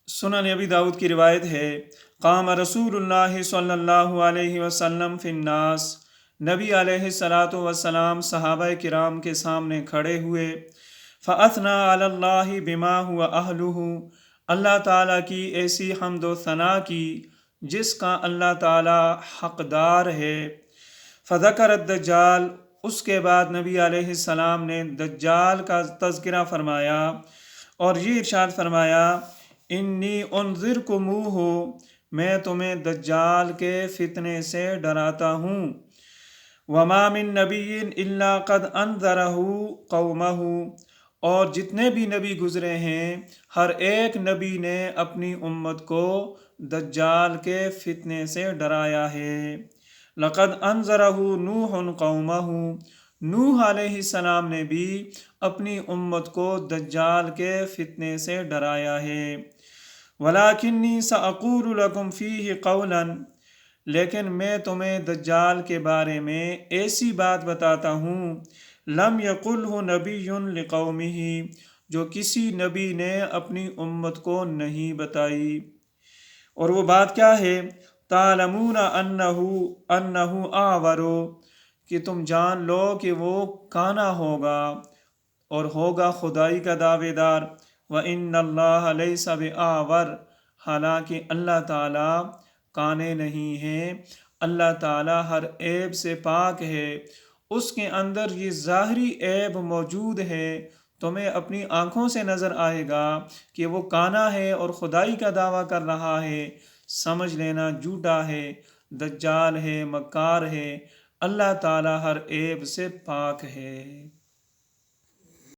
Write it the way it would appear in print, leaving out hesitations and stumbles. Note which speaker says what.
Speaker 1: سنن ابی داؤد کی روایت ہے، قام رسول اللہ صلی اللہ علیہ وسلم فی الناس، نبی علیہ الصلاۃ والسلام صحابہ کرام کے سامنے کھڑے ہوئے، فاثنى علی اللہ بما هو اہلہ، اللہ تعالیٰ کی ایسی حمد و ثنا کی جس کا اللہ تعالیٰ حقدار ہے۔ فذکر الدجال، اس کے بعد نبی علیہ السلام نے دجال کا تذکرہ فرمایا اور یہ ارشاد فرمایا، انی انذرکموہ، میں تمہیں دجال کے فتنے سے ڈراتا ہوں۔ وما من نبی الا قد انذرہ قومہ، اور جتنے بھی نبی گزرے ہیں ہر ایک نبی نے اپنی امت کو دجال کے فتنے سے ڈرایا ہے۔ لقد انذرہ نوح قومہ، نوح علیہ السلام نے بھی اپنی امت کو دجال کے فتنے سے ڈرایا ہے۔ وَلَكِنِّي سَأَقُولُ لَكُمْ فِيهِ قَوْلًا، لیکن میں تمہیں دجال کے بارے میں ایسی بات بتاتا ہوں، لم يقلہ نبی لقومہ، جو کسی نبی نے اپنی امت کو نہیں بتائی۔ اور وہ بات کیا ہے؟ تعلمون انہ اعور، کہ تم جان لو کہ وہ کانا ہوگا اور ہوگا خدائی کا دعوے دار۔ وَإِنَّ اللَّهَ لَيْسَ بِأَعْوَرَ، حالانکہ اللہ تعالیٰ کانے نہیں ہیں، اللہ تعالیٰ ہر عیب سے پاک ہے۔ اس کے اندر یہ ظاہری عیب موجود ہے، تمہیں اپنی آنکھوں سے نظر آئے گا کہ وہ کانا ہے اور خدائی کا دعویٰ کر رہا ہے، سمجھ لینا جھوٹا ہے، دجال ہے، مکار ہے، اللہ تعالیٰ ہر عیب سے پاک ہے۔